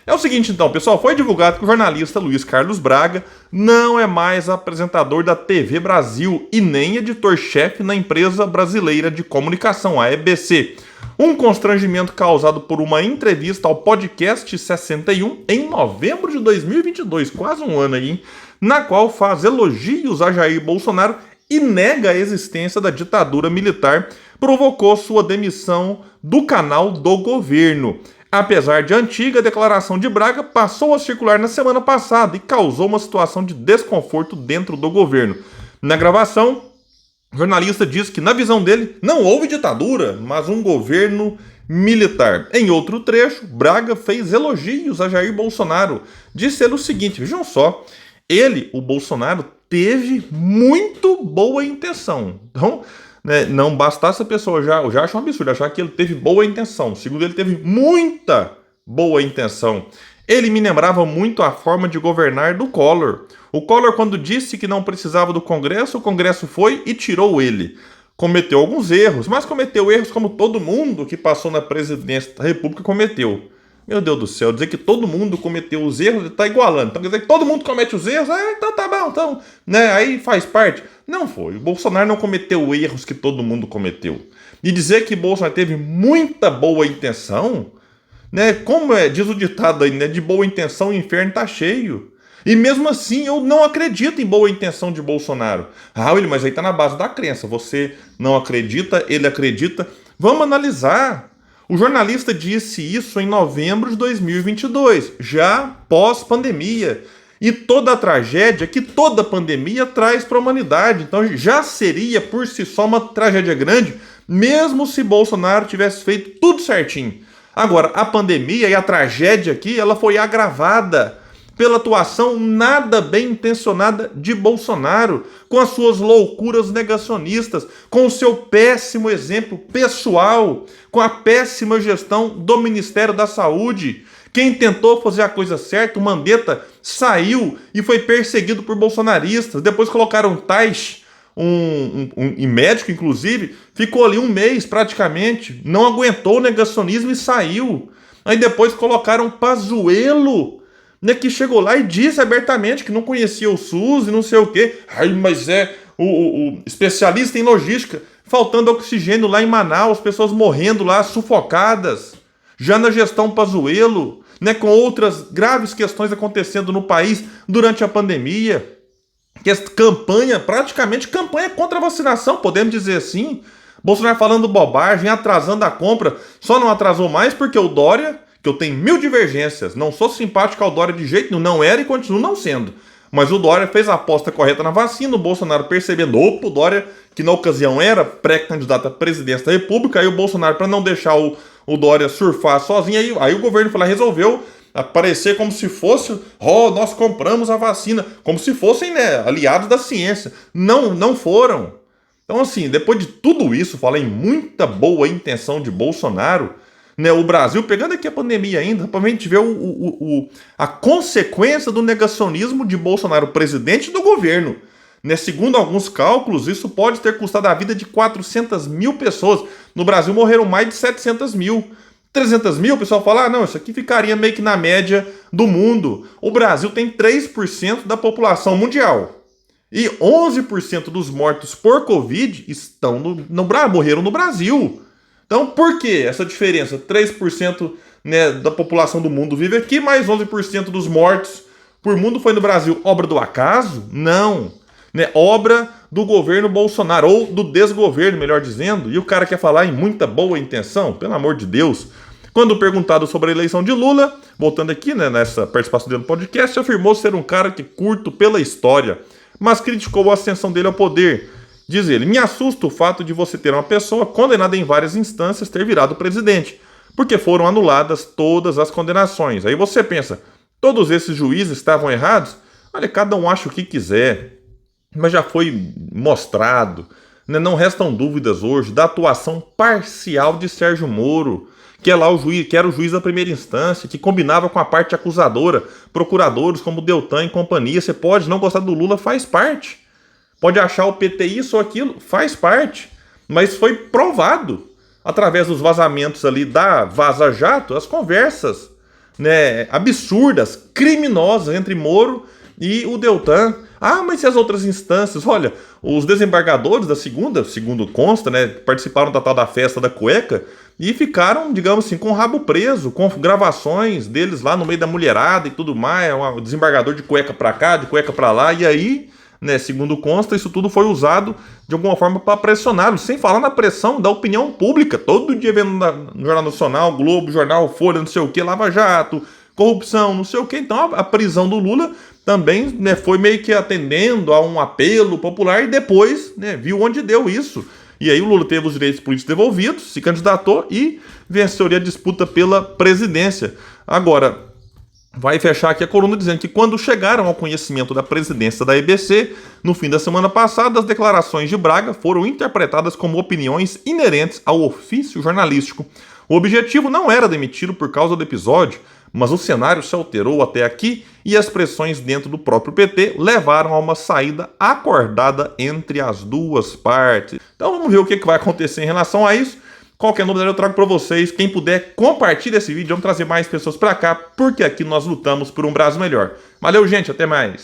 É o seguinte então, pessoal, foi divulgado que o jornalista Luiz Carlos Braga não é mais apresentador da TV Brasil e nem editor-chefe na empresa brasileira de comunicação, a EBC. Um constrangimento causado por uma entrevista ao podcast 61 em novembro de 2022, quase um ano aí, hein? Na qual faz elogios a Jair Bolsonaro e nega a existência da ditadura militar, provocou sua demissão do canal do governo. Apesar de antiga, a declaração de Braga passou a circular na semana passada e causou uma situação de desconforto dentro do governo. Na gravação, o jornalista diz que, na visão dele, não houve ditadura, mas um governo militar. Em outro trecho, Braga fez elogios a Jair Bolsonaro. Disse ele o seguinte, vejam só, ele, o Bolsonaro, teve muito boa intenção. Então, não bastasse a pessoa, eu já acho um absurdo achar que ele teve boa intenção. Segundo ele, teve muita boa intenção. Ele me lembrava muito a forma de governar do Collor. O Collor, quando disse que não precisava do Congresso, o Congresso foi e tirou ele. Cometeu alguns erros, mas cometeu erros como todo mundo que passou na presidência da República cometeu. Meu Deus do céu, dizer que todo mundo cometeu os erros, ele está igualando. Então quer dizer que todo mundo comete os erros, então tá bom, então, aí faz parte. Não foi, o Bolsonaro não cometeu erros que todo mundo cometeu. E dizer que Bolsonaro teve muita boa intenção, como diz o ditado aí, de boa intenção o inferno tá cheio. E mesmo assim eu não acredito em boa intenção de Bolsonaro. Mas aí tá na base da crença, você não acredita, ele acredita. Vamos analisar. O jornalista disse isso em novembro de 2022, já pós-pandemia. E toda a tragédia que toda pandemia traz para a humanidade. Então já seria por si só uma tragédia grande, mesmo se Bolsonaro tivesse feito tudo certinho. Agora, a pandemia e a tragédia aqui, ela foi agravada pela atuação nada bem intencionada de Bolsonaro, com as suas loucuras negacionistas, com o seu péssimo exemplo pessoal, com a péssima gestão do Ministério da Saúde. Quem tentou fazer a coisa certa, o Mandetta, saiu e foi perseguido por bolsonaristas. Depois colocaram Taish, um médico, inclusive, ficou ali um mês praticamente, não aguentou o negacionismo e saiu. Aí depois colocaram Pazuello, que chegou lá e disse abertamente que não conhecia o SUS e não sei o quê. Mas é o especialista em logística, faltando oxigênio lá em Manaus, pessoas morrendo lá, sufocadas. Já na gestão Pazuello, com outras graves questões acontecendo no país durante a pandemia. Que essa praticamente campanha contra a vacinação, podemos dizer assim. Bolsonaro falando bobagem, atrasando a compra, só não atrasou mais porque o Dória, que eu tenho 1000 divergências, não sou simpático ao Dória de jeito nenhum, não era e continua não sendo. Mas o Dória fez a aposta correta na vacina, o Bolsonaro percebendo, o Dória, que na ocasião era pré-candidato à presidência da República, aí o Bolsonaro, para não deixar o Dória surfar sozinho, aí o governo foi lá, resolveu aparecer como se fosse, nós compramos a vacina, como se fossem aliados da ciência. Não foram. Então assim, depois de tudo isso, falar em muita boa intenção de Bolsonaro, o Brasil, pegando aqui a pandemia ainda, para a gente ver a consequência do negacionismo de Bolsonaro, presidente do governo. Segundo alguns cálculos, isso pode ter custado a vida de 400 mil pessoas. No Brasil morreram mais de 700 mil. 300 mil, o pessoal fala, não, isso aqui ficaria meio que na média do mundo. O Brasil tem 3% da população mundial. E 11% dos mortos por Covid morreram no Brasil. Então, por que essa diferença? 3% da população do mundo vive aqui, mais 11% dos mortos por mundo foi no Brasil. Obra do acaso? Não. Obra do governo Bolsonaro, ou do desgoverno, melhor dizendo. E o cara quer falar em muita boa intenção? Pelo amor de Deus. Quando perguntado sobre a eleição de Lula, voltando aqui nessa participação dele no podcast, afirmou ser um cara que curto pela história, mas criticou a ascensão dele ao poder. Diz ele, me assusta o fato de você ter uma pessoa condenada em várias instâncias ter virado presidente, porque foram anuladas todas as condenações. Aí você pensa, todos esses juízes estavam errados? Olha, cada um acha o que quiser, mas já foi mostrado, não restam dúvidas hoje da atuação parcial de Sérgio Moro, que é lá o juiz, que era o juiz da primeira instância, que combinava com a parte acusadora, procuradores como Deltan e companhia. Você pode não gostar do Lula, faz parte. Pode achar o PT isso ou aquilo, faz parte. Mas foi provado, através dos vazamentos ali da Vaza Jato, as conversas né, absurdas, criminosas entre Moro e o Deltan. Ah, mas e as outras instâncias? Olha, os desembargadores da segunda, segundo consta, né, participaram da tal da festa da cueca e ficaram, digamos assim, com o rabo preso, com gravações deles lá no meio da mulherada e tudo mais, um desembargador de cueca pra cá, de cueca pra lá, e aí, né, segundo consta, isso tudo foi usado de alguma forma para pressioná-los, sem falar na pressão da opinião pública, todo dia vendo no Jornal Nacional, Globo, Jornal, Folha, não sei o que, Lava Jato, corrupção, não sei o que. Então a prisão do Lula também, né, foi meio que atendendo a um apelo popular e depois, né, viu onde deu isso. E aí o Lula teve os direitos políticos devolvidos, se candidatou e venceu a disputa pela presidência. Agora, vai fechar aqui a coluna dizendo que quando chegaram ao conhecimento da presidência da EBC, no fim da semana passada, as declarações de Braga foram interpretadas como opiniões inerentes ao ofício jornalístico. O objetivo não era demiti-lo por causa do episódio, mas o cenário se alterou até aqui e as pressões dentro do próprio PT levaram a uma saída acordada entre as duas partes. Então vamos ver o que vai acontecer em relação a isso. Qualquer novidade eu trago para vocês. Quem puder, compartilhe esse vídeo. Vamos trazer mais pessoas para cá, porque aqui nós lutamos por um Brasil melhor. Valeu, gente. Até mais.